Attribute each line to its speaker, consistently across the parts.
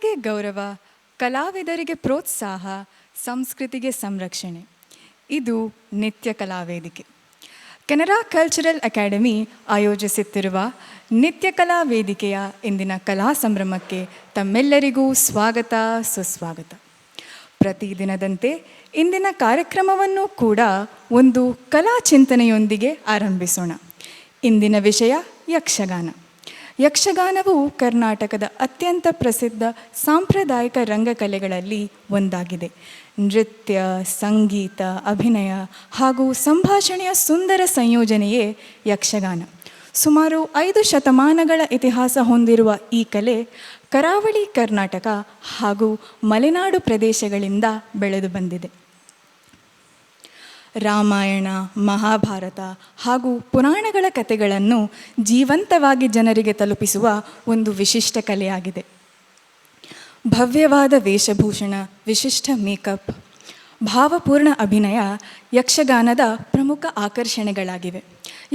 Speaker 1: ಕಲೆಗೆ ಗೌರವ, ಕಲಾವಿದರಿಗೆ ಪ್ರೋತ್ಸಾಹ, ಸಂಸ್ಕೃತಿಗೆ ಸಂರಕ್ಷಣೆ. ಇದು ನಿತ್ಯ ಕಲಾವೇದಿಕೆ. ಕೆನರಾ ಕಲ್ಚರಲ್ ಅಕಾಡೆಮಿ ಆಯೋಜಿಸುತ್ತಿರುವ ನಿತ್ಯ ಕಲಾ ವೇದಿಕೆಯ ಇಂದಿನ ಕಲಾ ಸಂಭ್ರಮಕ್ಕೆ ತಮ್ಮೆಲ್ಲರಿಗೂ ಸ್ವಾಗತ, ಸುಸ್ವಾಗತ. ಪ್ರತಿದಿನದಂತೆ ಇಂದಿನ ಕಾರ್ಯಕ್ರಮವನ್ನು ಕೂಡ ಒಂದು ಕಲಾ ಚಿಂತನೆಯೊಂದಿಗೆ ಆರಂಭಿಸೋಣ. ಇಂದಿನ ವಿಷಯ ಯಕ್ಷಗಾನ. ಯಕ್ಷಗಾನವು ಕರ್ನಾಟಕದ ಅತ್ಯಂತ ಪ್ರಸಿದ್ಧ ಸಾಂಪ್ರದಾಯಿಕ ರಂಗಕಲೆಗಳಲ್ಲಿ ಒಂದಾಗಿದೆ. ನೃತ್ಯ, ಸಂಗೀತ, ಅಭಿನಯ ಹಾಗೂ ಸಂಭಾಷಣೆಯ ಸುಂದರ ಸಂಯೋಜನೆಯೇ ಯಕ್ಷಗಾನ. ಸುಮಾರು 5 ಶತಮಾನಗಳ ಇತಿಹಾಸ ಹೊಂದಿರುವ ಈ ಕಲೆ ಕರಾವಳಿ ಕರ್ನಾಟಕ ಹಾಗೂ ಮಲೆನಾಡು ಪ್ರದೇಶಗಳಿಂದ ಬೆಳೆದು ಬಂದಿದೆ. ರಾಮಾಯಣ, ಮಹಾಭಾರತ ಹಾಗೂ ಪುರಾಣಗಳ ಕಥೆಗಳನ್ನು ಜೀವಂತವಾಗಿ ಜನರಿಗೆ ತಲುಪಿಸುವ ಒಂದು ವಿಶಿಷ್ಟ ಕಲೆಯಾಗಿದೆ. ಭವ್ಯವಾದ ವೇಷಭೂಷಣ, ವಿಶಿಷ್ಟ ಮೇಕಪ್, ಭಾವಪೂರ್ಣ ಅಭಿನಯ ಯಕ್ಷಗಾನದ ಪ್ರಮುಖ ಆಕರ್ಷಣೆಗಳಾಗಿವೆ.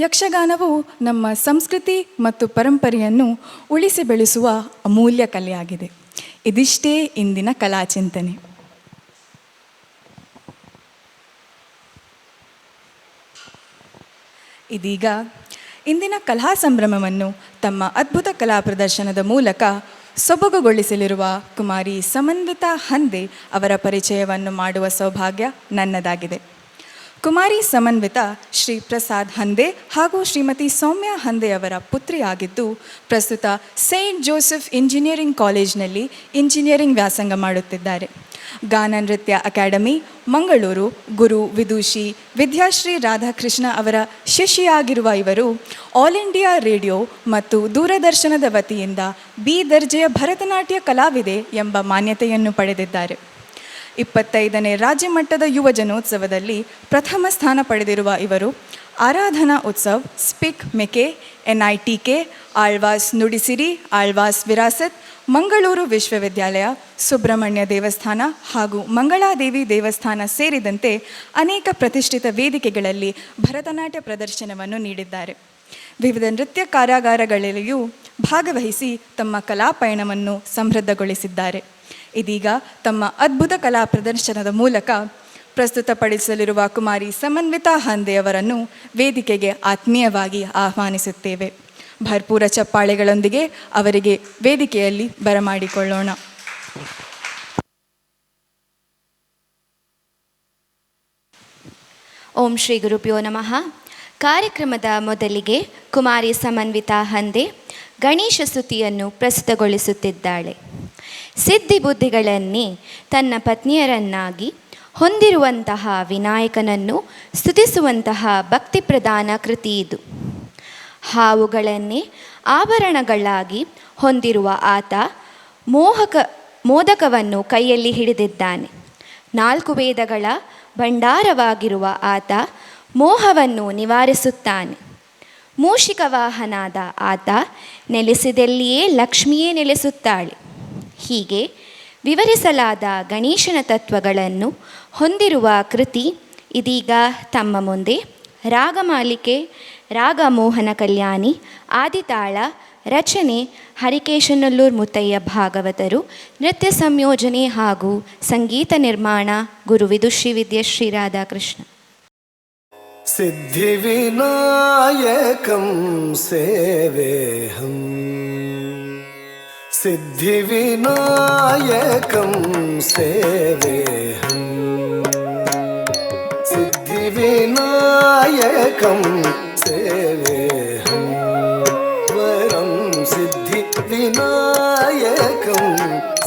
Speaker 1: ಯಕ್ಷಗಾನವು ನಮ್ಮ ಸಂಸ್ಕೃತಿ ಮತ್ತು ಪರಂಪರೆಯನ್ನು ಉಳಿಸಿ ಬೆಳೆಸುವ ಅಮೂಲ್ಯ ಕಲೆಯಾಗಿದೆ. ಇದಿಷ್ಟೇ ಇಂದಿನ ಕಲಾಚಿಂತನೆ. ಇದೀಗ ಇಂದಿನ ಕಲಾ ಸಂಭ್ರಮವನ್ನು ತಮ್ಮ ಅದ್ಭುತ ಕಲಾ ಪ್ರದರ್ಶನದ ಮೂಲಕ ಸೊಬಗುಗೊಳಿಸಲಿರುವ ಕುಮಾರಿ ಸಮನ್ವಿತಾ ಹಂದೆ ಅವರ ಪರಿಚಯವನ್ನು ಮಾಡುವ ಸೌಭಾಗ್ಯ ನನ್ನದಾಗಿದೆ. ಕುಮಾರಿ ಸಮನ್ವಿತಾ ಶ್ರೀ ಪ್ರಸಾದ್ ಹಂದೆ ಹಾಗೂ ಶ್ರೀಮತಿ ಸೌಮ್ಯ ಹಂದೆ ಅವರ ಪುತ್ರಿಯಾಗಿದ್ದು, ಪ್ರಸ್ತುತ ಸೇಂಟ್ ಜೋಸೆಫ್ ಇಂಜಿನಿಯರಿಂಗ್ ಕಾಲೇಜಿನಲ್ಲಿ ಇಂಜಿನಿಯರಿಂಗ್ ವ್ಯಾಸಂಗ ಮಾಡುತ್ತಿದ್ದಾರೆ. ಗಾನ ನೃತ್ಯ ಅಕಾಡೆಮಿ, ಮಂಗಳೂರು ಗುರು ವಿದೂಷಿ ವಿದ್ಯಾಶ್ರೀ ರಾಧಾಕೃಷ್ಣ ಅವರ ಶಿಷ್ಯೆಯಾಗಿರುವ ಇವರು ಆಲ್ ಇಂಡಿಯಾ ರೇಡಿಯೋ ಮತ್ತು ದೂರದರ್ಶನದ ವತಿಯಿಂದ ಬಿ ದರ್ಜೆಯ ಭರತನಾಟ್ಯ ಕಲಾವಿದೆ ಎಂಬ ಮಾನ್ಯತೆಯನ್ನು ಪಡೆದಿದ್ದಾರೆ. 25ನೇ ರಾಜ್ಯ ಮಟ್ಟದ ಯುವ ಜನೋತ್ಸವದಲ್ಲಿ ಪ್ರಥಮ ಸ್ಥಾನ ಪಡೆದಿರುವ ಇವರು ಆರಾಧನಾ ಉತ್ಸವ್, ಸ್ಪಿಕ್ ಮೆಕೆ, NITK, ಆಳ್ವಾಸ್ ನುಡಿಸಿರಿ, ಆಳ್ವಾಸ್ ವಿರಾಸತ್, ಮಂಗಳೂರು ವಿಶ್ವವಿದ್ಯಾಲಯ, ಸುಬ್ರಹ್ಮಣ್ಯ ದೇವಸ್ಥಾನ ಹಾಗೂ ಮಂಗಳಾದೇವಿ ದೇವಸ್ಥಾನ ಸೇರಿದಂತೆ ಅನೇಕ ಪ್ರತಿಷ್ಠಿತ ವೇದಿಕೆಗಳಲ್ಲಿ ಭರತನಾಟ್ಯ ಪ್ರದರ್ಶನವನ್ನು ನೀಡಿದ್ದಾರೆ. ವಿವಿಧ ನೃತ್ಯ ಕಾರ್ಯಾಗಾರಗಳಲ್ಲಿಯೂ ಭಾಗವಹಿಸಿ ತಮ್ಮ ಕಲಾ ಪಯಣವನ್ನು ಸಮೃದ್ಧಗೊಳಿಸಿದ್ದಾರೆ. ಇದೀಗ ತಮ್ಮ ಅದ್ಭುತ ಕಲಾ ಪ್ರದರ್ಶನದ ಮೂಲಕ ಪ್ರಸ್ತುತಪಡಿಸಲಿರುವ ಕುಮಾರಿ ಸಮನ್ವಿತಾ ಹಂದೆ ಅವರನ್ನು ವೇದಿಕೆಗೆ ಆತ್ಮೀಯವಾಗಿ ಆಹ್ವಾನಿಸುತ್ತೇವೆ. ಭರ್ಪೂರ ಚಪ್ಪಾಳೆಗಳೊಂದಿಗೆ ಅವರಿಗೆ ವೇದಿಕೆಯಲ್ಲಿ ಬರಮಾಡಿಕೊಳ್ಳೋಣ.
Speaker 2: ಓಂ ಶ್ರೀ ಗುರುಭ್ಯೋ ನಮಃ. ಕಾರ್ಯಕ್ರಮದ ಮೊದಲಿಗೆ ಕುಮಾರಿ ಸಮನ್ವಿತಾ ಹಂದೆ ಗಣೇಶ ಸ್ತುತಿಯನ್ನು ಪ್ರಸ್ತುತಗೊಳಿಸುತ್ತಿದ್ದಾಳೆ. ಸಿದ್ಧಿ ಬುದ್ಧಿಗಳನ್ನೇ ತನ್ನ ಪತ್ನಿಯರನ್ನಾಗಿ ಹೊಂದಿರುವಂತಹ ವಿನಾಯಕನನ್ನು ಸ್ತುತಿಸುವಂತಹ ಭಕ್ತಿ ಪ್ರಧಾನ ಕೃತಿ ಇದು. ಹಾವುಗಳನ್ನೇ ಆಭರಣಗಳಾಗಿ ಹೊಂದಿರುವ ಆತ ಮೋದಕವನ್ನು ಕೈಯಲ್ಲಿ ಹಿಡಿದಿದ್ದಾನೆ. 4 ವೇದಗಳ ಭಂಡಾರವಾಗಿರುವ ಆತ ಮೋಹವನ್ನು ನಿವಾರಿಸುತ್ತಾನೆ. ಮೂಷಿಕ ವಾಹನಾದ ಆತ ನೆಲೆಸಿದಲ್ಲಿಯೇ ಲಕ್ಷ್ಮಿಯೇ ನೆಲೆಸುತ್ತಾಳೆ. ಹೀಗೆ ವಿವರಿಸಲಾದ ಗಣೇಶನ ತತ್ವಗಳನ್ನು ಹೊಂದಿರುವ ಕೃತಿ ಇದೀಗ ತಮ್ಮ ಮುಂದೆ. ರಾಗಮಾಲಿಕೆ, ರಾಗ ಮೋಹನ ಕಲ್ಯಾಣಿ, ಆದಿತಾಳ, ರಚನೆ ಹರಿಕೇಶನಲ್ಲೂರ್ ಮುತ್ತಯ್ಯ ಭಾಗವತರು, ನೃತ್ಯ ಸಂಯೋಜನೆ ಹಾಗೂ ಸಂಗೀತ ನಿರ್ಮಾಣ ಗುರು ವಿದುಷಿ ವಿದ್ಯಾಶ್ರೀ ರಾಧಾಕೃಷ್ಣ.
Speaker 3: ಸಿದ್ಧಿವಿನಾಯಕಂ ಸೇವೇಹಂ, ಸಿದ್ಧಿವಿನಾಯಕಂ ಸೇವೇಹಂ, ಸಿದ್ಧಿವಿನಾಯಕಂ ಸೇವೇಹಂ, ವರಂ ಸಿದ್ಧಿವಿನಾಯಕಂ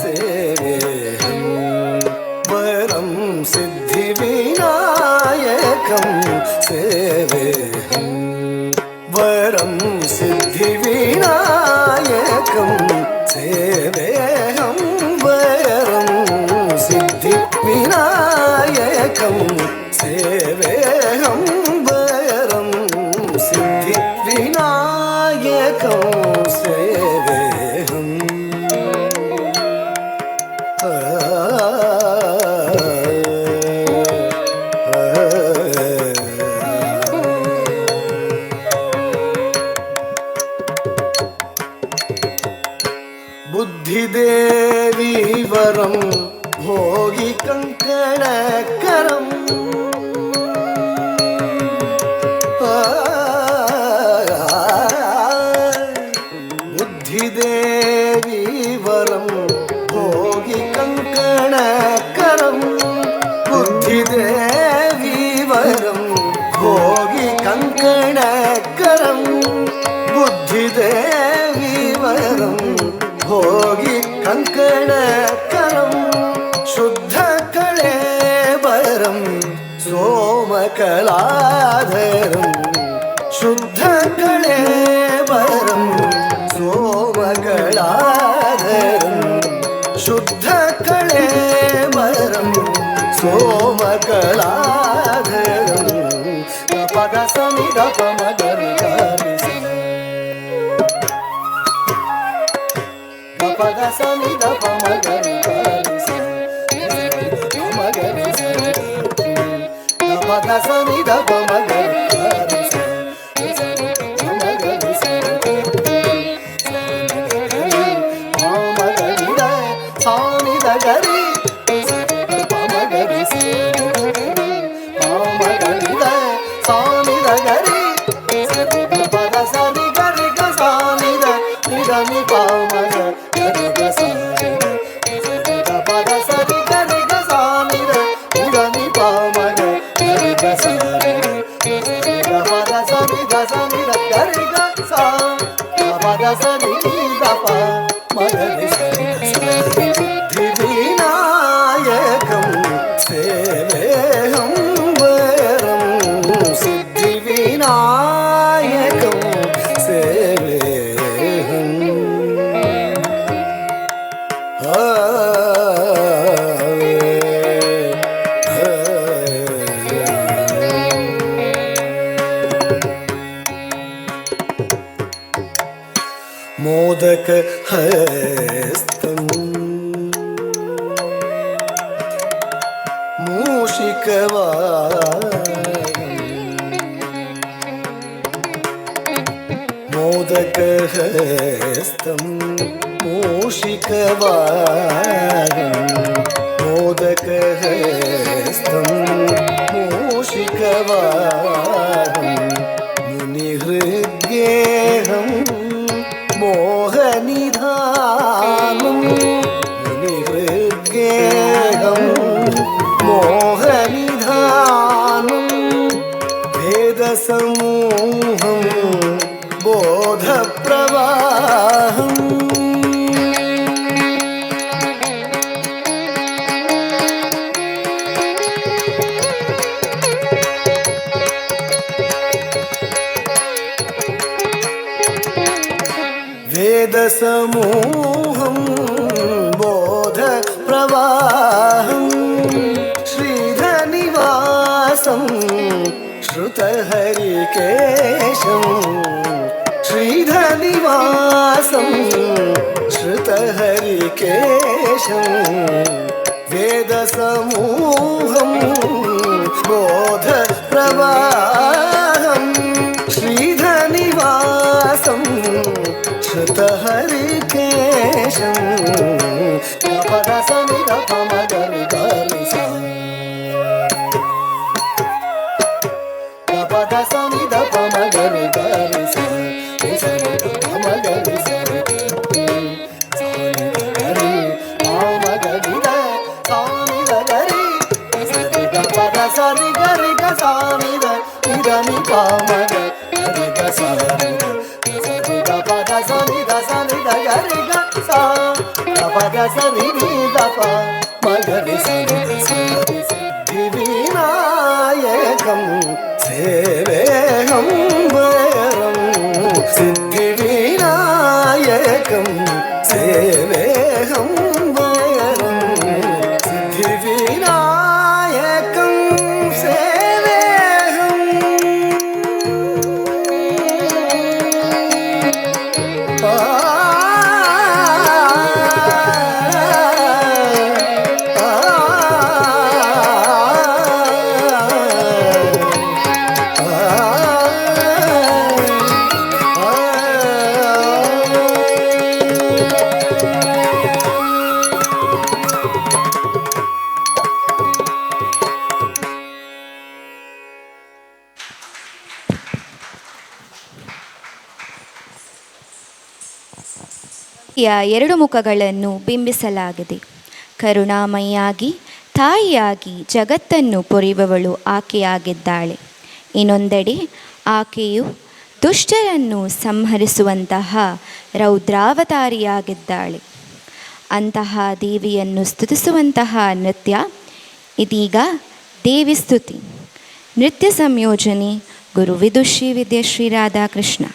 Speaker 3: ಸೇವೇಹಂ, ವರಂ ಸಿದ್ಧಿವಿನಾಯಕಂ ಸೇವೇಹಂ, ವರಂ ಸಿದ್ಧಿವಿನಾಯಕಂ ಸೇವೇಹಂ, ವರಂ ಸಿದ್ಧಿವಿನಾಯಕಂ ಸೇವೇಹಂ, ವರಂ ಸಿದ್ಧಿವಿನಾಯಕಂ ಸೇವೇಹಂ. बुद्धिदेवी वरं भोगी कंकणकरं बुद्धिदेवी वरं भोगी कंकणकरं बुद्धिदेवी वरं भोगी कंकणकरं बुद्धिदेवी वरं भोगी कंकणकरं शुद्ध कळेबरं सोमकलाधरं शुद्ध कळेबरं सोमकलाधरं शुद्ध कळेबरं सोमकलाधरं पद सनिध पमगरि पद सनिध पमगरि पद सनिध पमगरि गरि पमगरि पमगरि गरि पद सनि गरि ग सानिध निधनि पमग गरि ग सानिध पद सनि गरि ग सानिध निधनि पमग गरि ग सानिध पद सनि ग सानिध गरि ग सा पद सनि द प मगरि सिद्धिविनायकं सेवेऽहं वरं सिद्धिविनायकं सेवेऽहम् मोदक हस्तं मूषिकवाहनं मोदक हस्तं मूषिकवाहनं मोदक हस्तं मूषिकवाहनं मुनिहृद्गेहं मोहनिधानं मुनिहृद्गेहं मोहनिधानं वेदसमूहं बोधप्रवाहम् वेदसमूहं बोधप्रवाहं श्रीधनिवासं श्रुतहरिकेशं श्रीधनिवासं श्रुतहरिकेशं वेदसमूहं बोधप्रवाहं श्रीधनिवासं श्रुतहरिकेशं पद सनिध पमगरि गरि सा पद सनिध पमगरि गरि सा पमगरि सा गरि पमगरि सानिध गरि पद सनि गरि ग सानिध निधनि पमग गरि ग सानिध पद सनि द सनि द गरि ग सा पद सनि द प मगरि सनि द सनि सिद्धिविनायकं सेवेऽहं वरं सिद्धिविनायकं सेवेऽहं वरं सिद्धिविनायकं सेवेऽहम्
Speaker 2: ಆಕೆಯ ಎರಡು ಮುಖಗಳನ್ನು ಬಿಂಬಿಸಲಾಗಿದೆ. ಕರುಣಾಮಯಿಯಾಗಿ ತಾಯಿಯಾಗಿ ಜಗತ್ತನ್ನು ಪೊರೆಯುವವಳು ಆಕೆಯಾಗಿದ್ದಾಳೆ. ಇನ್ನೊಂದೆಡೆ ಆಕೆಯು ದುಷ್ಟರನ್ನು ಸಂಹರಿಸುವಂತಹ ರೌದ್ರಾವತಾರಿಯಾಗಿದ್ದಾಳೆ. ಅಂತಹ ದೇವಿಯನ್ನು ಸ್ತುತಿಸುವಂತಹ ನೃತ್ಯ ಇದೀಗ ದೇವಿ ಸ್ತುತಿ. ನೃತ್ಯ ಸಂಯೋಜನೆ ಗುರು ವಿದುಷಿ ವಿದ್ಯಶ್ರೀ ರಾಧಾಕೃಷ್ಣ.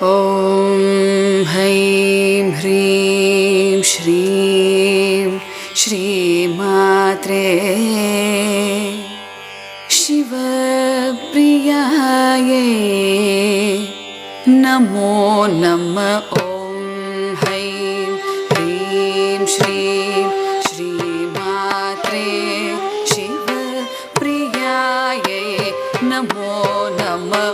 Speaker 4: ॐ हैं ह्रीं श्रीं श्रीमात्रे शिवप्रियायै नमो नमः। ॐ हैं ह्रीं श्रीं श्रीमात्रे शिवप्रियायै नमो नमः।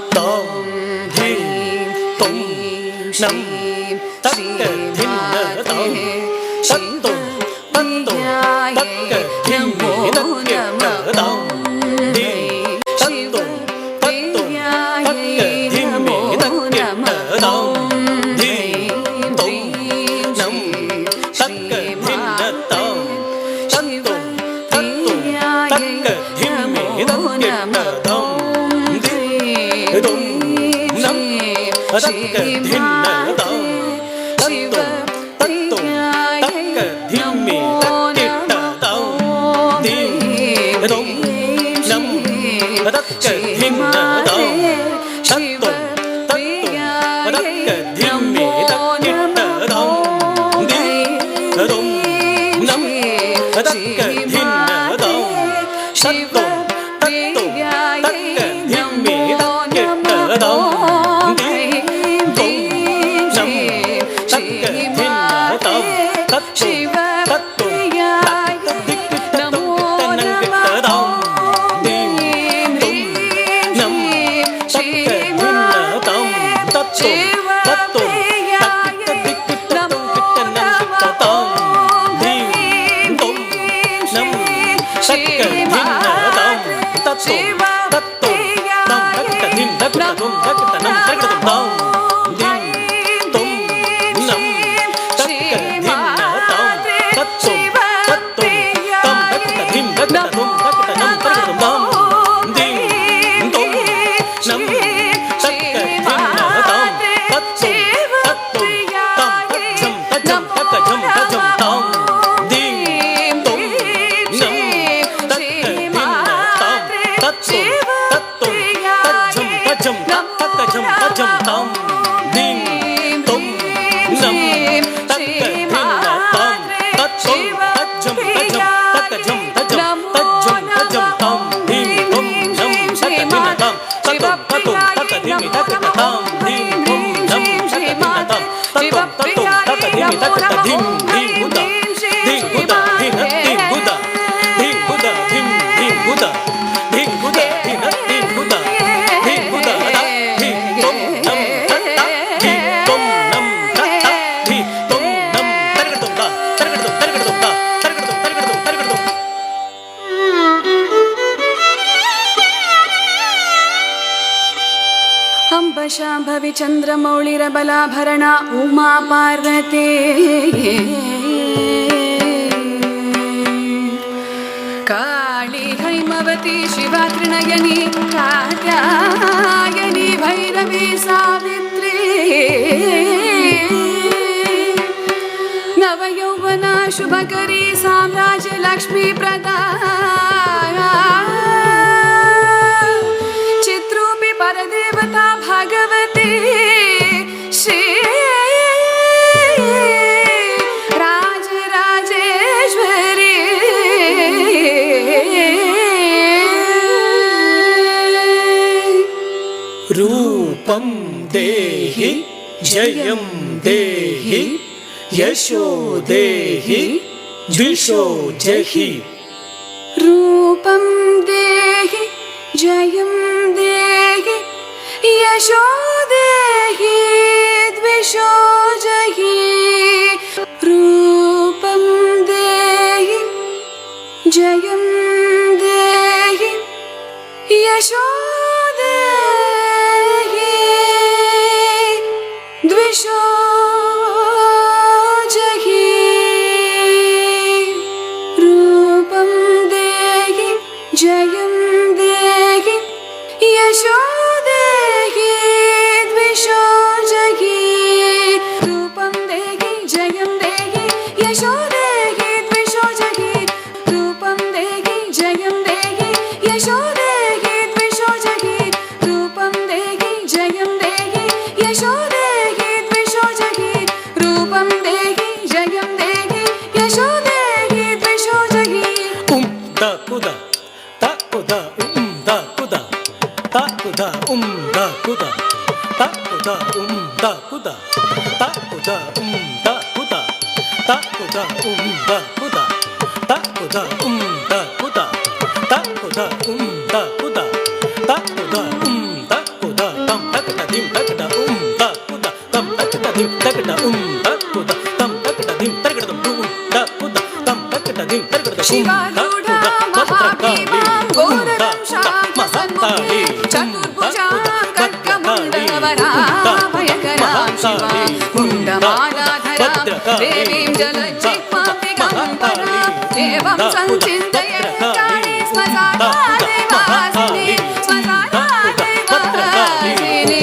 Speaker 3: Jump,
Speaker 4: ಶಾಂಭವಿ ಚಂದ್ರಮೌಳಿರಬಲಾಭರಣ ಉಮಾ ಪಾರ್ವತೆ ಕಾಳಿ ಹೈಮವತಿ ಶಿವಾ ತ್ರಿನಯನಿ ಕಾತ್ಯಾಯನಿ ಭೈರವಿ ಸಾವಿತ್ರಿ ನವಯೌವನ ಶುಭಕರಿ ಸಾಮ್ರಾಜ್ಯ ಲಕ್ಷ್ಮೀ ಪ್ರದಾ ಚಿತ್ರೂಪಿ ಪರದೇವತಾ ಭಗವತಿ ಶ್ರೀ ರಾಜರಾಜೇಶ್ವರಿ
Speaker 5: ರೂಪಂ ದೇಹಿ ಜಯಂ ದೇಹಿ ಯಶೋ ದೇಹಿ ದ್ವಿಷೋ ಜಹಿ
Speaker 4: ರೂಪಂ ದೇಹಿ ಜಯಂ ದೇಹಿ ಯಶೋ ದೇಹಿ ದ್ವಿಷೋ ಜಹಿ ರೂಪಂ ದೇಹಿ ಜಯಂ ದೇಹಿ ಯಶೋ ದೇಹಿ ದ್ವಿಷೋ ಜಹಿ ರೂಪಂ ದೇಹಿ ಜಯಂ ದೇಹಿ ಯಶೋ ದೇಹಿ ದ್ವಿಷೋ ಜಹಿ ರೂಪಂ ದೇಹಿ ಜಯಂ ದೇಹಿ ಯಶೋ ದೇಹಿ ದ್ವಿಷೋ ಜಹಿ ರೂಪಂ ದೇಹಿ ಜಯಂ ದೇಹಿ ಯಶೋ ದೇಹಿ ದ್ವಿಷೋ ಜಹಿ ರೂಪಂ ದೇಹಿ ಜಯಂ ದೇಹಿ ಯಶೋ ದೇಹಿ ದ್ವಿಷೋ ಜಹಿ ರೂಪಂ ದೇಹಿ ಜಯಂ ದೇಹಿ ಯಶೋ ದೇಹಿ ದ್ವಿಷೋ ಜಹಿ
Speaker 5: ದ ಕುದ ತ ಕುದ ದ ಕುದ ತ ಕುದ ದ ಕುದ ತ ಕುದ ದ ಕುದ ತ ಕುದ ದ ಕುದ ತ ಕುದ ದ ಕುದ ತ ಕುದ ದ ಕುದ ತ ಕುದ ದ ಕುದ ತ ಕುದ ದ ಕುದ ತಂ ತಕಟ ದಿಂ ತಕಟ ದ ಕುದ ತಂ ತಕಟ ದಿಂ ತಕಟ ದ ಕುದ ತಂ ತಕಟ ದಿಂ ತಕಟ ದ ಕುದ ತಂ ತಕಟ ದಿಂ ತಕಟ
Speaker 4: ಶಿವಾರೂಢ ಮಹಾಭೀಮಾಂ ಘೋರಂ ಶಾಂತಸನ್ಮುಖಿ ಚತುರ್ಭುಜಾಂ ಖಡ್ಗಮುಂಡವರಾಭಯಕರಾಂ ಶಿವಾಂ ಮುಂಡಮಾಲಾಧರಾಂ ದೇವೀಂ ಜಲಜ್ಜಿಹ್ವಾಂ ದಿಗಂಬರಾಂ ದೇವಂ ಸಂಚಿಂತಯ ಕಾಳಿ ಸ್ಮಸಾನಾದೆ ವಾಸಿನಿ ಸ್ಮಸಾನಾದೆ ವಾಸಿನಿ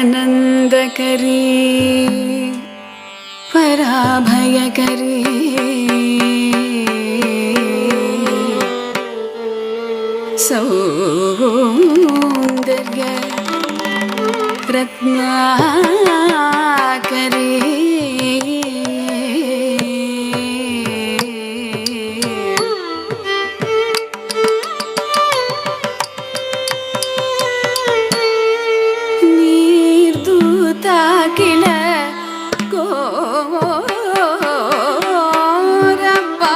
Speaker 4: नित्यानंदकरी पराभयकरी सौंदर्य रत्नाकरी किल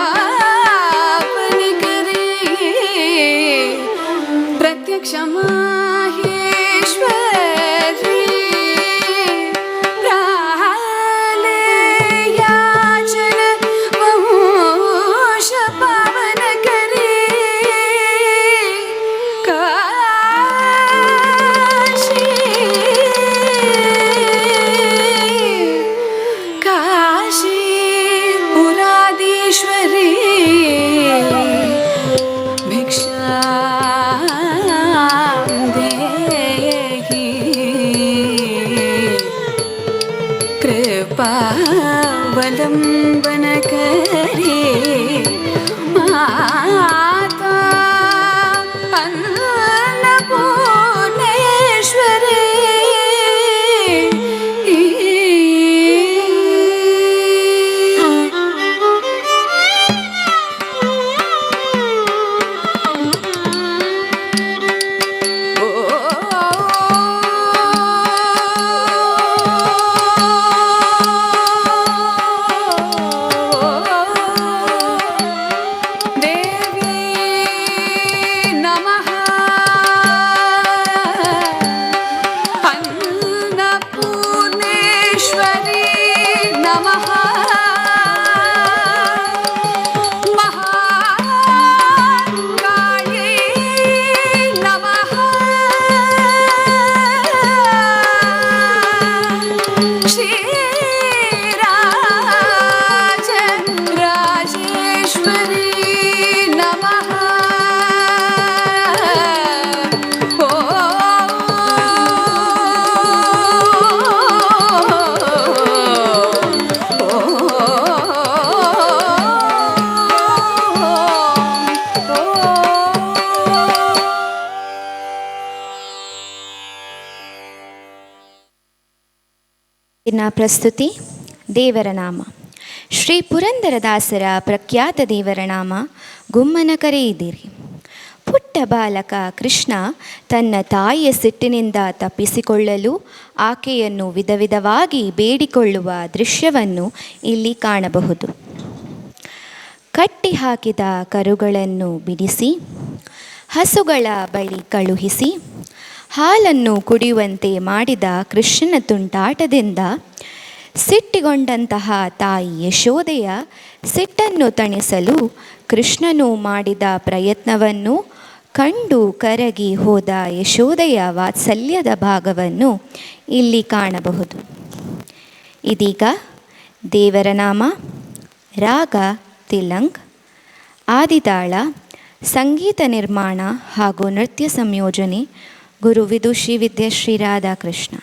Speaker 4: गोरपापनि करी प्रत्यक्ष माहेश्वरी प्रालयाचन वंश पावन करी कृपावलंबन करे ನಮಃ ಮಹಾಕಾಳ್ಯೈ ನಮಃ ಶ್ರೀರಾಜ ರಾಜೇಶ್ವರಿ ನಮಃ
Speaker 2: ಇನ್ನ ಪ್ರಸ್ತುತಿ ದೇವರ ನಾಮ. ಶ್ರೀ ಪುರಂದರದಾಸರ ಪ್ರಖ್ಯಾತ ದೇವರ ನಾಮ ಗುಮ್ಮನ ಕರೆಯಿದಿರಿ. ಪುಟ್ಟ ಬಾಲಕ ಕೃಷ್ಣ ತನ್ನ ತಾಯಿಯ ಸಿಟ್ಟಿನಿಂದ ತಪ್ಪಿಸಿಕೊಳ್ಳಲು ಆಕೆಯನ್ನು ವಿಧ ವಿಧವಾಗಿ ಬೇಡಿಕೊಳ್ಳುವ ದೃಶ್ಯವನ್ನು ಇಲ್ಲಿ ಕಾಣಬಹುದು. ಕಟ್ಟಿ ಹಾಕಿದ ಕರುಗಳನ್ನು ಬಿಡಿಸಿ ಹಸುಗಳ ಬಳಿ ಕಳುಹಿಸಿ ಹಾಲನ್ನು ಕುಡಿಯುವಂತೆ ಮಾಡಿದ ಕೃಷ್ಣನ ತುಂಟಾಟದಿಂದ ಸಿಟ್ಟಿಗೊಂಡಂತಹ ತಾಯಿ ಯಶೋದೆಯ ಸಿಟ್ಟನ್ನು ತಣಿಸಲು ಕೃಷ್ಣನು ಮಾಡಿದ ಪ್ರಯತ್ನವನ್ನು ಕಂಡು ಕರಗಿ ಹೋದ ಯಶೋದೆಯ ವಾತ್ಸಲ್ಯದ ಭಾಗವನ್ನು ಇಲ್ಲಿ ಕಾಣಬಹುದು. ಇದೀಗ ದೇವರ ನಾಮ, ರಾಗ ತಿಲಂಗ್, ಆದಿತಾಳ, ಸಂಗೀತ ನಿರ್ಮಾಣ ಹಾಗೂ ನೃತ್ಯ ಸಂಯೋಜನೆ ಗುರು ವಿದುಷಿ ವಿದ್ಯಾಶ್ರೀ ರಾಧಾಕೃಷ್ಣ.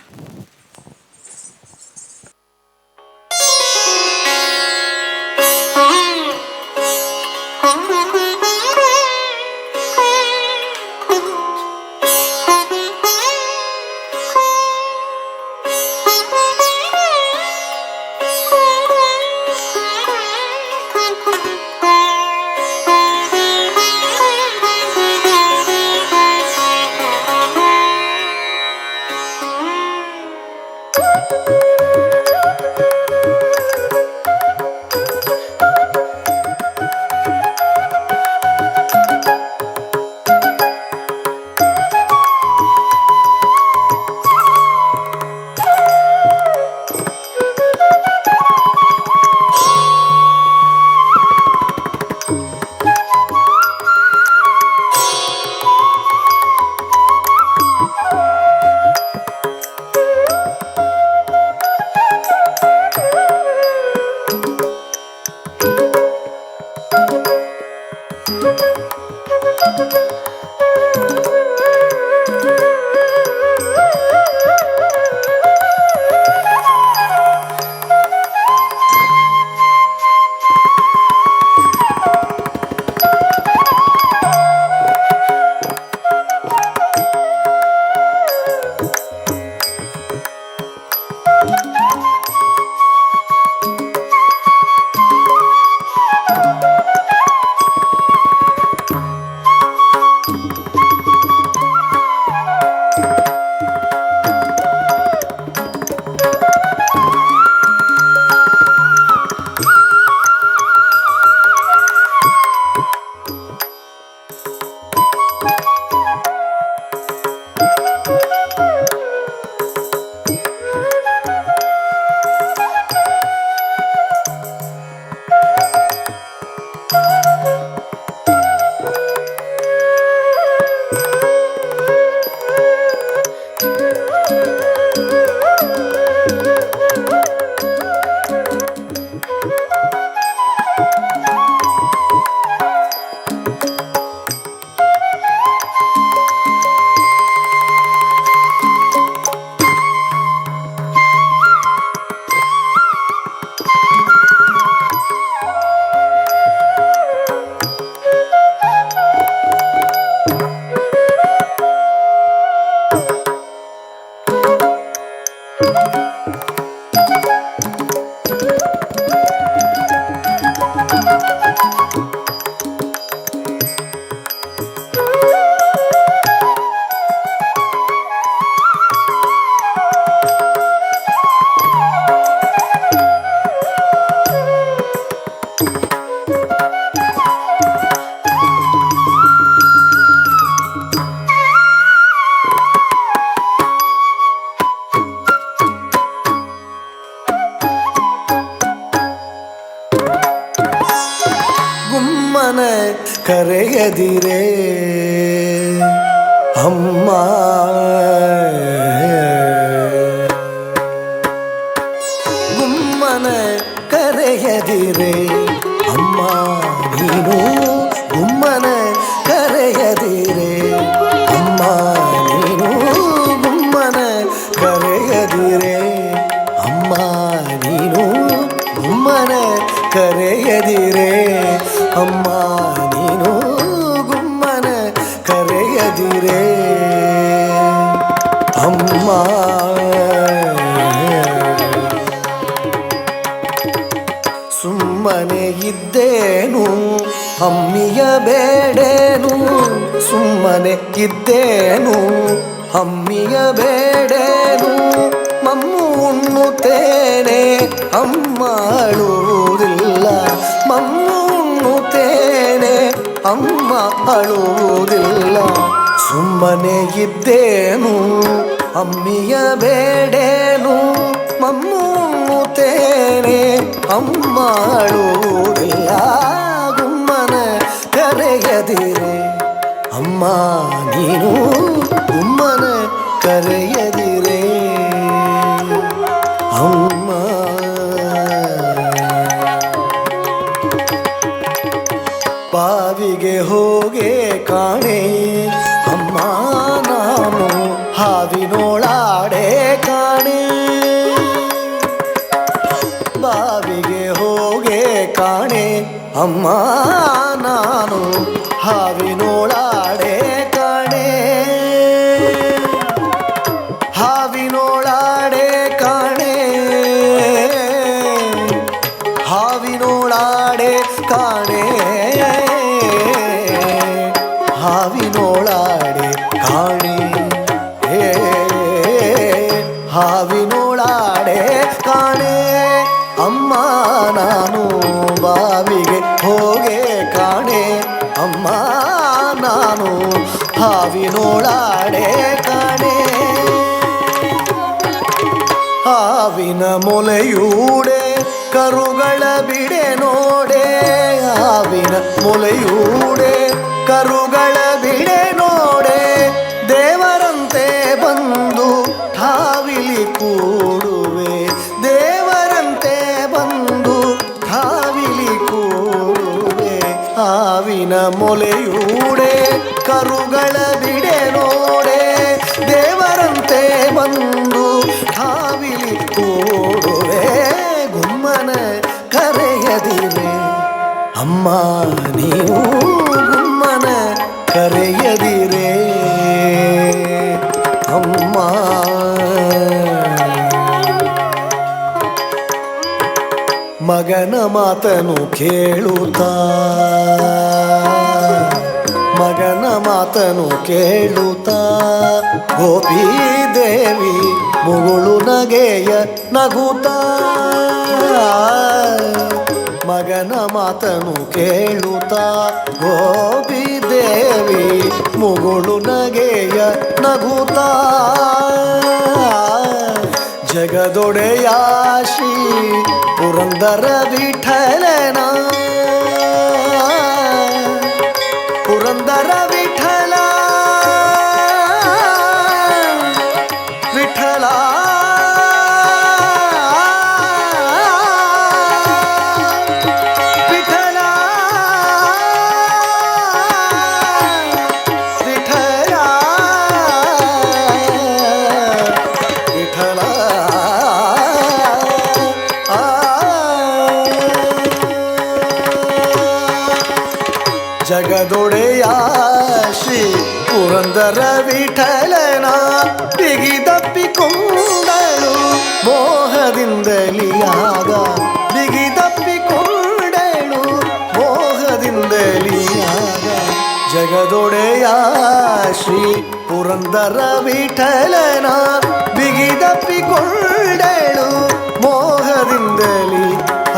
Speaker 3: ಕರೆಯದಿರೇ ಅಮ್ಮ. ಗುಮ್ಮನ ಕರೆಯದಿರೇ ಅಮ್ಮ ನೀನು, ಗುಮ್ಮನ ಕರೆಯದಿರೇ ಅಮ್ಮ ನೀನು, ಗುಮ್ಮನ ಕರೆಯದಿರೇ ಅಮ್ಮ ನೀನು, ಗುಮ್ಮನ ಕರೆಯದಿರೇ ಅಮ್ಮ ನೀನು, ಗುಮ್ಮನ ಕರೆಯದಿರೇ ಅಮ್ಮ. ಸುಮ್ಮನೆ ಇದ್ದೇನು ಅಮ್ಮಿಯ ಬೇಡೇನು, ಸುಮ್ಮನೆ ಇದ್ದೇನು ಅಮ್ಮಿಯ ಬೇಡೇನು, ಮಮ್ಮು ಉಣ್ಣುತ್ತೇನೆ ಅಮ್ಮ ಅಳುವುದಿಲ್ಲ, ಮಮ್ಮು ಉಣ್ಣುತ್ತೇನೆ ಅಮ್ಮ ಅಳುವುದಿಲ್ಲ. ಸುಮ್ಮನೆ ಇದ್ದೇನು ಅಮ್ಮಿಯ ಬೇಡೇನು, ಮಮ್ಮು ಉಣ್ಣುತ್ತೇನೆ ಅಮ್ಮ ಅಳುವುದಿಲ್ಲ. ಗುಮ್ಮನ ಕರೆಯದಿರೇ ಅಮ್ಮ ನೀನು, ಗುಮ್ಮನ ಕರೆಯದಿರೇ ಅಮ್ಮ. ಬಾವಿಗೆ ಹೋಗೆ ಕಾಣೆ ಅಮ್ಮ ನಾನು, ಹಾವಿನೋಳಾಡೆ ಕಾಣೆ. ಬಾವಿಗೆ ಹೋಗೆ ಕಾಣೆ ಅಮ್ಮ ನಾನು, ಹಾವಿನೋಳಾಡೆ ಕಾಣೆ. ಹಾವಿನೋಳಾಡೆ ಕಾಣೆ, ಹಾವಿನೋಳಾಡೆ ಕಾಣೆ, ಹಾವಿನೋಳಾಡೆ ಕಾಣೆ, ಹಾವಿನೋಳಾಡೆ ಕಾಣೆ ಅಮ್ಮ ನಾನು. ಬಾವಿಗೆ ಹೋಗೆ ಕಾಣೆ ಅಮ್ಮ ನಾನು, ಹಾವಿನೋಳಾಡೆ ಕಾಣೆ. ಹಾವಿನ ಮೊಲೆಯೂಡೆ ಕರುಗಳ ಬಿಡೆ ನೋಡೆ, ಹಾವಿನ ಮೊಲೆಯೂಡೆ ಕರುಗಳ ಬಿಡೆ ನೋಡೆ, ದೇವರಂತೆ ಬಂದು ಹಾವಿಲಿ ಕೂಡುವೆ, ದೇವರಂತೆ ಬಂದು ಹಾವಿಲಿ ಕೂಡುವೆ. ಹಾವಿನ ಮೊಲೆಯೂಡೆ ಕರುಗಳ ಬಿಡೆ ನೋಡೆ, ದೇವರಂತೆ ಬಂದು ಹಾವಿಲಿ ಕೂಡುವೆ. ಗುಮ್ಮನ ಕರೆಯದಿರೇ ಅಮ್ಮ ನೀವು, ಗುಮ್ಮನ ಕರೆಯದಿರೇ ಅಮ್ಮ. ಮಗನ ಮಾತನು ಕೇಳುತ್ತಾ, ಮಗನ ಮಾತನು ಕೇಳುತ್ತಾ, ಗೋಪಿ ದೇವಿ ಮುಗುಳು ನಗೆಯ ನಗುತ್ತಾ. ಮಗನ ಮಾತನು ಕೇಳುತ್ತಾ, ಗೋಪಿ ದೇವಿ ಮುಗುಳು ನಗೆಯ ನಗುತ್ತಾ. ಜಗದೊಡೆಯ ಶ್ರೀ ಪುರಂದರ ವಿಠಲನ, ಪುರಂದರ ವಿಠಲ ವಿಠಲ ವಿಠಲ ವಿಠಲ ವಿಠಲ. ಜಗದೊಡೆಯ ಶ್ರೀ ಪುರಂದರ ವಿಠಲನ, ಬಿಗಿದಪ್ಪಿಕೊಂಡಳು ಮೋಹದಿಂದಲಿಯಾಗ, ಬಿಗಿದಪ್ಪಿಕೊಂಡಳು ಮೋಹದಿಂದಲಿಯಾಗ. ಜಗದೊಡೆಯ ಶ್ರೀ ಪುರಂದರ ವಿಠಲನ, ಬಿಗಿದಪ್ಪಿಕೊಂಡಳು ಮೋಹದಿಂದಲಿ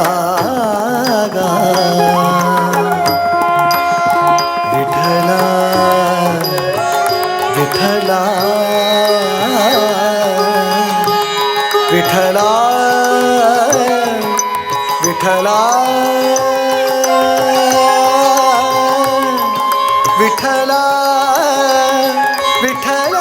Speaker 3: ಆಗ. ವಿಠಲ ವಿಠಲ ವಿಠಲ ವಿಠಲ ವಿಠಲ ವಿಠಲ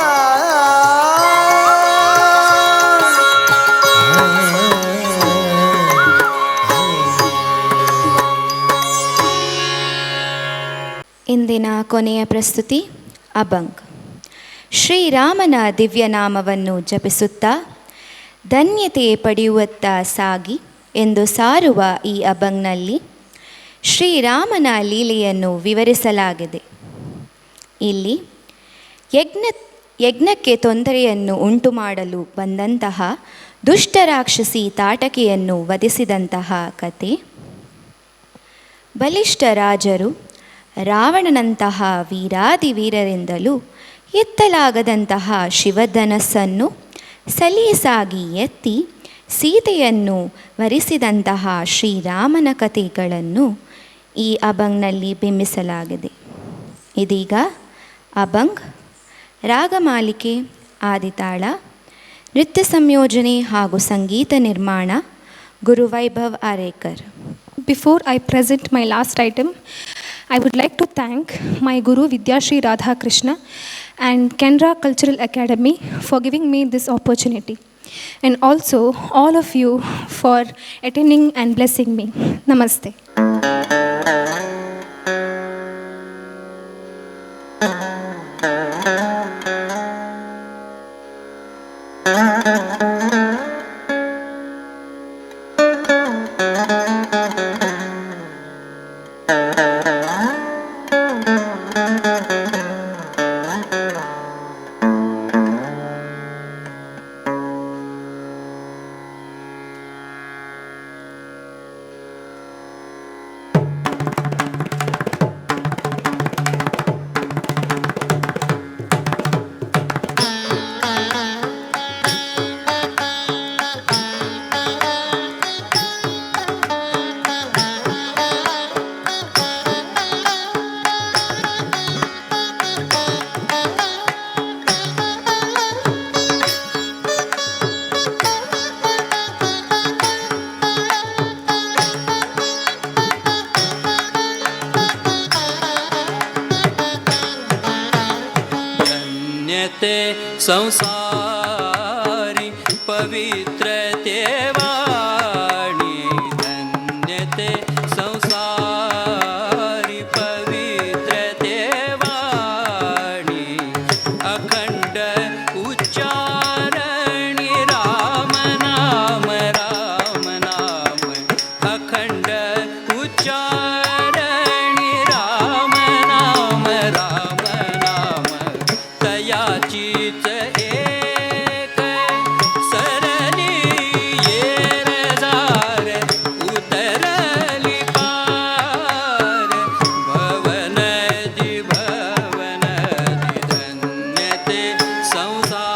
Speaker 2: ಇಂದಿನ ಕೊನೆಯ ಪ್ರಸ್ತುತಿ ಅಭಂಗ್. ಶ್ರೀರಾಮನ ದಿವ್ಯನಾಮವನ್ನು ಜಪಿಸುತ್ತಾ ಧನ್ಯತೆ ಪಡೆಯುವತ್ತ ಸಾಗಿ ಎಂದು ಸಾರುವ ಈ ಅಭಂಗ್ನಲ್ಲಿ ಶ್ರೀರಾಮನ ಲೀಲೆಯನ್ನು ವಿವರಿಸಲಾಗಿದೆ. ಇಲ್ಲಿ ಯಜ್ಞಕ್ಕೆ ತೊಂದರೆಯನ್ನು ಉಂಟು ಮಾಡಲು ಬಂದಂತಹ ದುಷ್ಟರಾಕ್ಷಸಿ ತಾಟಕಿಯನ್ನು ವಧಿಸಿದಂತಹ ಕತೆ, ಬಲಿಷ್ಠ ರಾಜರು ರಾವಣನಂತಹ ವೀರಾದಿವೀರರಿಂದಲೂ ಎತ್ತಲಾಗದಂತಹ ಶಿವಧನಸ್ಸನ್ನು ಸಲೀಸಾಗಿ ಎತ್ತಿ ಸೀತೆಯನ್ನು ವರಿಸಿದಂತಹ ಶ್ರೀರಾಮನ ಕಥೆಗಳನ್ನು ಈ ಅಭಂಗ್ನಲ್ಲಿ ಬಿಂಬಿಸಲಾಗಿದೆ. ಇದೀಗ ಅಭಂಗ್ ರಾಗಮಾಲಿಕೆ, ಆದಿತಾಳ, ನೃತ್ಯ ಸಂಯೋಜನೆ ಹಾಗೂ ಸಂಗೀತ ನಿರ್ಮಾಣ ಗುರುವೈಭವ್ ಆರೇಕರ್.
Speaker 6: Before I present my last item, I would like to thank my Guru Vidyashri Radha Krishna and Canara Cultural Academy for giving me this opportunity, and also all of you for attending and blessing me. Namaste.
Speaker 7: संसारी पवित्रते वाणी, धन्यते संसारी पवित्रते वाणी, अखंड उच्चारणी राम नाम राम नाम, अखंड उच्चारणी राम नाम राम नाम, तयाचीत एक सरली येरजार उतरली पार, भवनदी भवनदी धन्यते संसारी.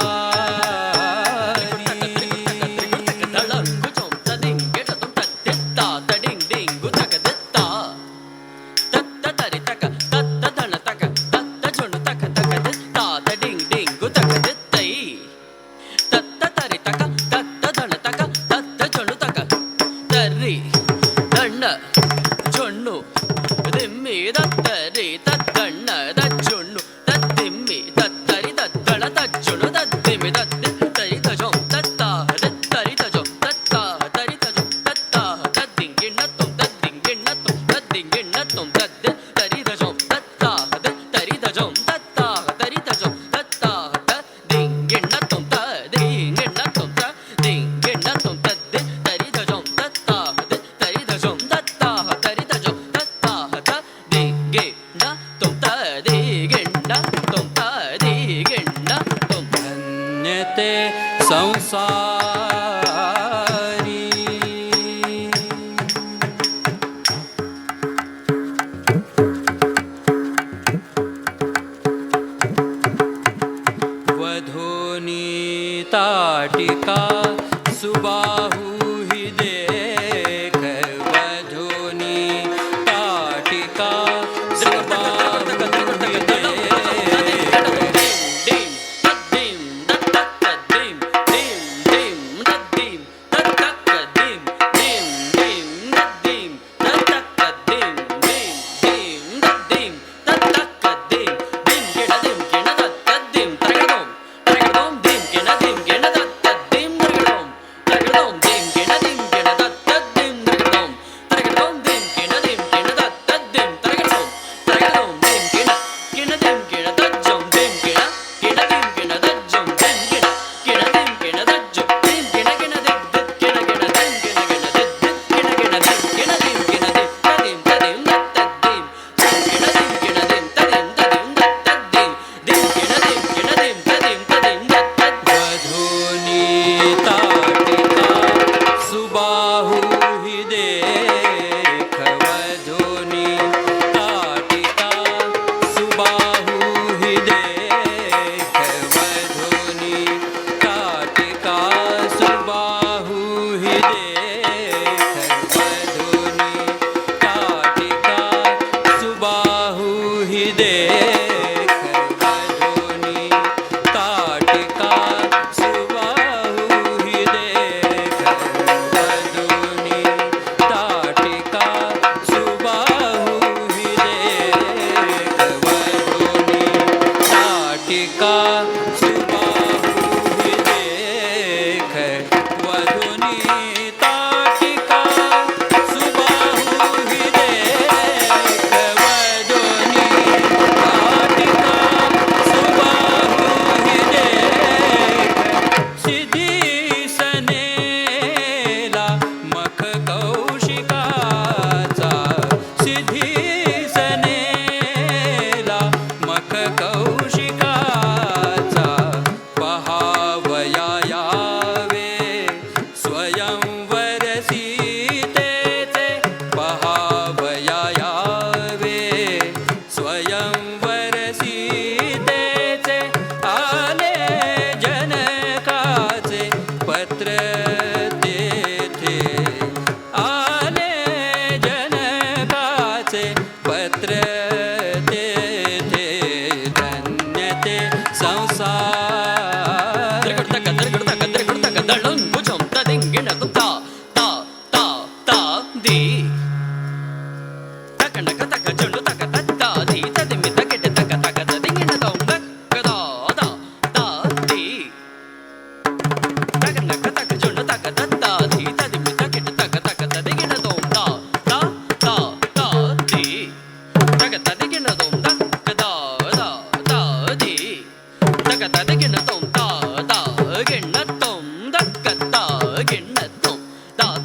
Speaker 7: ಜೊಣ್ಣು ದಿಮ್ಮಿ ದತ್ತರಿ ತದ್ದಣ್ಣ ದಜ್ಜೊಣ್ಣು ತದ್ದಿಮ್ಮಿ ದತ್ತರಿ ದದ್ದಣ ತಜ್ಜೊಣ್ಣು ದದ್ದಿಮ್ಮಿ ದತ್ತರಿ ತಜೊಂ ದತ್ತ ದತ್ತರಿ ತಜೊಂ ದತ್ತ ತರಿ ತಜೊಂ ದತ್ತ ತದ್ದಿಂಗಿಣ್ಣ ತೊಂ ತದ್ದಿಂಗಿಣ್ಣ ತೊಂ ತದ್ದಿಂಗಿಣ್ಣ ತೊಂ ತದ್ದ ತರಿ ತಜೊಂ ದತ್ತ ತರಿ ತಜೊಂ ದತ್ತ ತರಿ ತಜೊಂ ದತ್ತ ದಿಂಗಿಣ್ಣ ತೊಂ ತದಿಂಗಿಣ್ಣ ತೊಂ ದಿಂಗಿಣ್ಣ ತೊಂ ತದ್ದ ತರಿ ತಜೊಂ ದತ್ತ ತರಿ ತಜೊಂ ದತ್ತ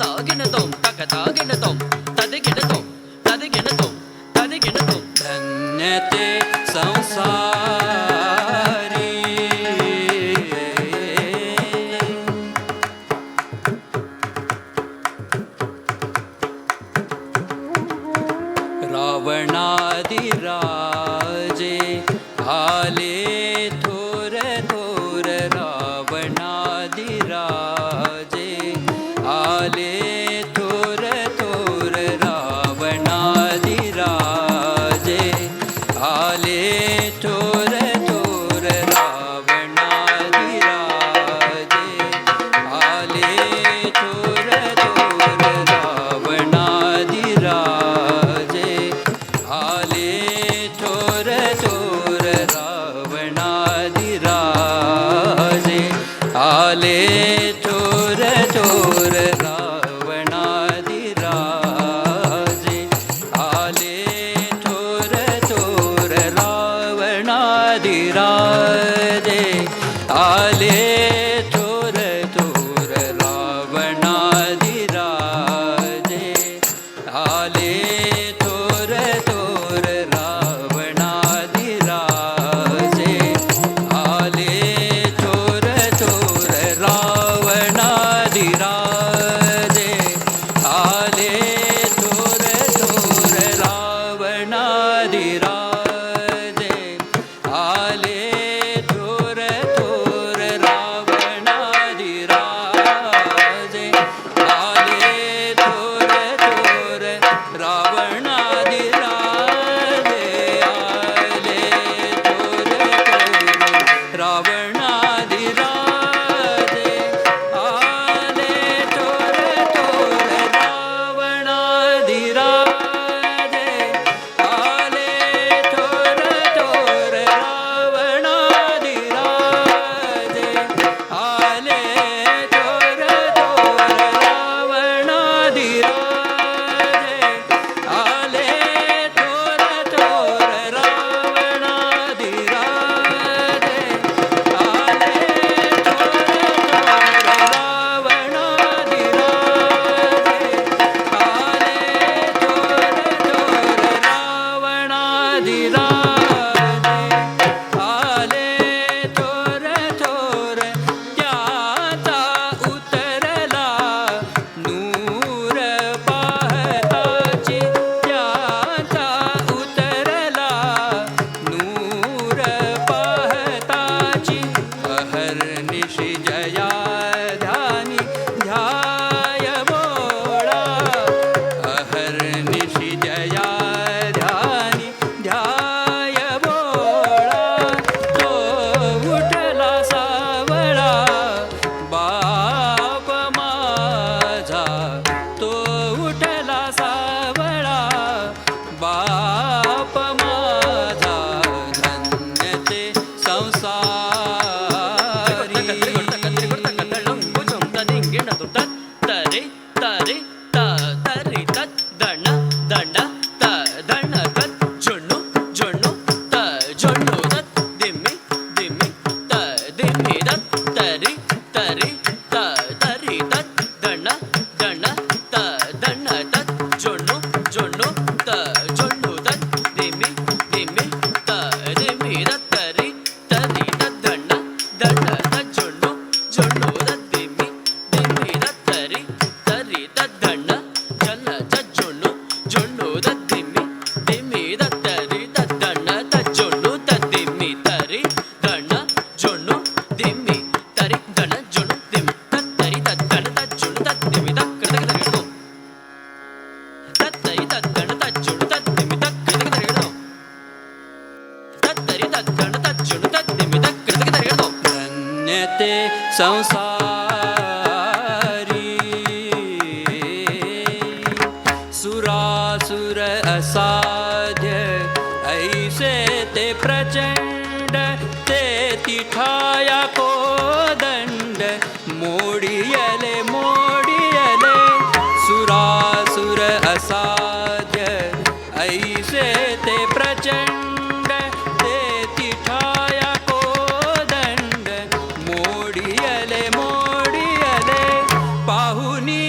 Speaker 7: ತಾಗಿಣತೋಂ ತಕತಾಗಿಣತೋಂ ತದಿಗಿಣತೋಂ ತದಿಗಿಣತೋಂ ತದಿಗಿಣತೋಂ ಧನ್ಯತೆ ಸಂಸಾರಿ रावणादिराजे आले थोर थोर रावणादिराजे आले थोर थोर रावणादिराजे आले थोर थोर रावणादिराजे आले थोर थोर रावणादिराजे आले थोर थोर रावणादिराजे आले थोर थोर रावणादिराजे आले थोर थोर रावणादिराजे आले थोर थोर रावणादिराजे आले थोर थोर रावणादिराजे आले थोर थोर रावणादिराजे आले थोर थोर रावणादिराजे आले थोर थोर रावणादिराजे आले थोर थोर रावणादिराजे आले थोर थोर रावणादिराजे आले थोर थोर रावणादिराजे आले थोर थोर रावणादिराजे आले थोर थोर रावणादिराजे आले थोर थोर रावणादिराजे आले थोर थोर त्याचा उतरला नूर पाहताची त्याचा उतरला नूर पाहताची अहर्निशि जया ध्यानी ध्याय बोळा अहर्निशि जया ध्यानी ध्याय बोळा तो उठला सावळा बाप माझा तो उठला सावळा बाप माझा धन्यते संसारी तरे तरे तरे तत् दण दण त दण तत् ಜೊಣ್ಣು ಜೊಣ್ಣು ತ ಜೊಣ್ಣು ತತ್ ದಿಮ್ಮಿ ದಿಮ್ಮಿ ತ ದಿಮ್ಮಿ ತತ್ ತರಿ ತರಿ ತ ತರಿ ತತ್ ದಣ ದಣ ತ ದಣ ತತ್ ಜೊಣ್ಣು ಜೊಣ್ಣು ತ ಜೊಣ್ಣು ತತ್ ದಿಮ್ಮಿ ದಿಮ್ಮಿ ತ ದಿಮ್ಮಿ ತತ್ ತರಿ ತರಿ ತತ್ ದಣ ದಣ ತತ್ ಜೊಣ್ಣು ಜೊಣ್ಣು ತತ್ ದಿಮ್ಮಿ ದಿಮ್ಮಿ ತತ್ ತರಿ ತರಿ ತತ್ ದಣ ಜನ ತತ್ ಜೊಣ್ಣು ಜೊಣ್ಣು ತತ್ ದಿಮ್ಮಿ ದಿಮ್ಮಿ ತತ್ ತರಿ ತತ್ ದಣ ತತ್ ಜೊಣ್ಣು ತತ್ ದಿಮ್ಮಿ ತರಿ ದಣ ಜೊಣ್ಣು ದಿಮ್ಮಿ ತರಿ ದಣ ಜೊಣ್ಣು ದಿಮ್ಮಿ ತತ್ ತರಿ ತತ್ ದಣ ತತ್ ಜೊಣ್ಣು ತತ್ ದಿಮ್ಮಿ ತಕ್ ಕೃತಕ ತರಿಗಿಡೋ ತತ್ ತರಿ ತತ್ ದಣ ತತ್ ಜೊಣ್ಣು ತತ್ ದಿಮ್ಮಿ ತಕ್ ಕೃತಕ ತರಿಗಿಡೋ ತತ್ ತರಿ ತತ್ ದಣ ತತ್ ಜೊಣ್ಣು ತತ್ ದಿಮ್ಮಿ ತಕ್ ಕೃತಕ ತರಿಗಿಡೋ ಧನ್ಯತೆ ಸಂಸಾರಿ सुरासुर असाध्य ऐसे ते प्रचंड ते तिठाया को दंड मोडियले मोडियले सुरासुर असाध्य ऐसे ते प्रचंड ते तिठाया को दंड मोडियले मोडियले पाहुनी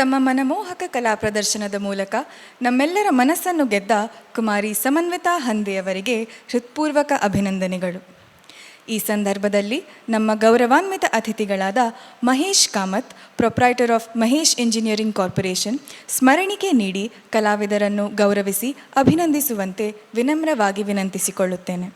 Speaker 1: ತಮ್ಮ ಮನಮೋಹಕ ಕಲಾ ಪ್ರದರ್ಶನದ ಮೂಲಕ ನಮ್ಮೆಲ್ಲರ ಮನಸ್ಸನ್ನು ಗೆದ್ದ ಕುಮಾರಿ ಸಮನ್ವಿತಾ ಹಂದೆಯವರಿಗೆ ಹೃತ್ಪೂರ್ವಕ ಅಭಿನಂದನೆಗಳು. ಈ ಸಂದರ್ಭದಲ್ಲಿ ನಮ್ಮ ಗೌರವಾನ್ವಿತ ಅತಿಥಿಗಳಾದ Mahesh Kamath, proprietor of Mahesh engineering corporation, ಸ್ಮರಣಿಕೆ ನೀಡಿ ಕಲಾವಿದರನ್ನು ಗೌರವಿಸಿ ಅಭಿನಂದಿಸುವಂತೆ ವಿನಮ್ರವಾಗಿ ವಿನಂತಿಸಿಕೊಳ್ಳುತ್ತೇನೆ.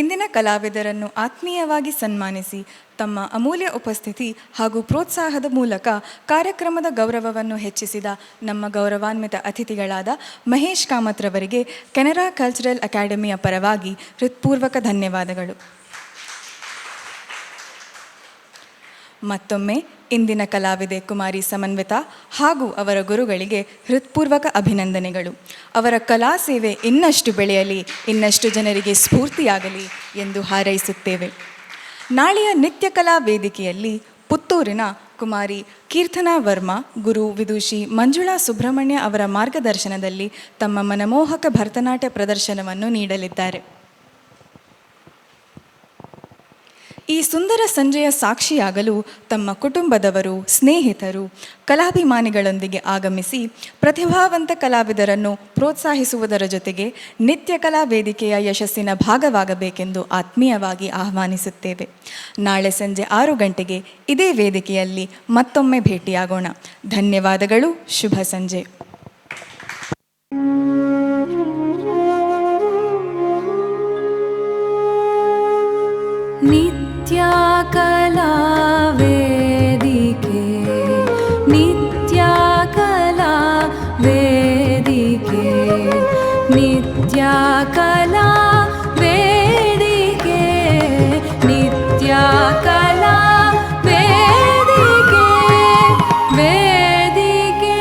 Speaker 1: ಇಂದಿನ ಕಲಾವಿದರನ್ನು ಆತ್ಮೀಯವಾಗಿ ಸನ್ಮಾನಿಸಿ ತಮ್ಮ ಅಮೂಲ್ಯ ಉಪಸ್ಥಿತಿ ಹಾಗೂ ಪ್ರೋತ್ಸಾಹದ ಮೂಲಕ ಕಾರ್ಯಕ್ರಮದ ಗೌರವವನ್ನು ಹೆಚ್ಚಿಸಿದ ನಮ್ಮ ಗೌರವಾನ್ವಿತ ಅತಿಥಿಗಳಾದ ಮಹೇಶ್ ಕಾಮತ್ರವರಿಗೆ ಕೆನರಾ ಕಲ್ಚರಲ್ ಅಕಾಡೆಮಿಯ ಪರವಾಗಿ ಹೃತ್ಪೂರ್ವಕ ಧನ್ಯವಾದಗಳು. ಮತ್ತೊಮ್ಮೆ ಇಂದಿನ ಕಲಾವಿದೆ ಕುಮಾರಿ ಸಮನ್ವಿತಾ ಹಾಗೂ ಅವರ ಗುರುಗಳಿಗೆ ಹೃತ್ಪೂರ್ವಕ ಅಭಿನಂದನೆಗಳು. ಅವರ ಕಲಾ ಸೇವೆ ಇನ್ನಷ್ಟು ಬೆಳೆಯಲಿ, ಇನ್ನಷ್ಟು ಜನರಿಗೆ ಸ್ಫೂರ್ತಿಯಾಗಲಿ ಎಂದು ಹಾರೈಸುತ್ತೇವೆ. ನಾಳೆಯ ನಿತ್ಯ ಕಲಾ ವೇದಿಕೆಯಲ್ಲಿ ಪುತ್ತೂರಿನ ಕುಮಾರಿ ಕೀರ್ತನಾ ವರ್ಮಾ, ಗುರು ವಿದುಷಿ ಮಂಜುಳಾ ಸುಬ್ರಹ್ಮಣ್ಯ ಅವರ ಮಾರ್ಗದರ್ಶನದಲ್ಲಿ ತಮ್ಮ ಮನಮೋಹಕ ಭರತನಾಟ್ಯ ಪ್ರದರ್ಶನವನ್ನು ನೀಡಲಿದ್ದಾರೆ. ಈ ಸುಂದರ ಸಂಜೆಯ ಸಾಕ್ಷಿಯಾಗಲು ತಮ್ಮ ಕುಟುಂಬದವರು, ಸ್ನೇಹಿತರು, ಕಲಾಭಿಮಾನಿಗಳೊಂದಿಗೆ ಆಗಮಿಸಿ ಪ್ರತಿಭಾವಂತ ಕಲಾವಿದರನ್ನು ಪ್ರೋತ್ಸಾಹಿಸುವುದರ ಜೊತೆಗೆ ನಿತ್ಯ ಕಲಾ ವೇದಿಕೆಯ ಯಶಸ್ಸಿನ ಭಾಗವಾಗಬೇಕೆಂದು ಆತ್ಮೀಯವಾಗಿ ಆಹ್ವಾನಿಸುತ್ತೇವೆ. ನಾಳೆ ಸಂಜೆ 6 ಗಂಟೆಗೆ ಇದೇ ವೇದಿಕೆಯಲ್ಲಿ ಮತ್ತೊಮ್ಮೆ ಭೇಟಿಯಾಗೋಣ. ಧನ್ಯವಾದಗಳು. ಶುಭ ಸಂಜೆ.
Speaker 4: ನಿತ್ಯ ಕಲಾ ವೇದಿಕೆ, ನಿತ್ಯ ಕಲಾ ವೇದಿಕೆ, ನಿತ್ಯ ಕಲಾ ವೇದಿಕೆ, ನಿತ್ಯ ಕಲಾ ವೇದಿಕೆ, ವೇದಿಕೆ.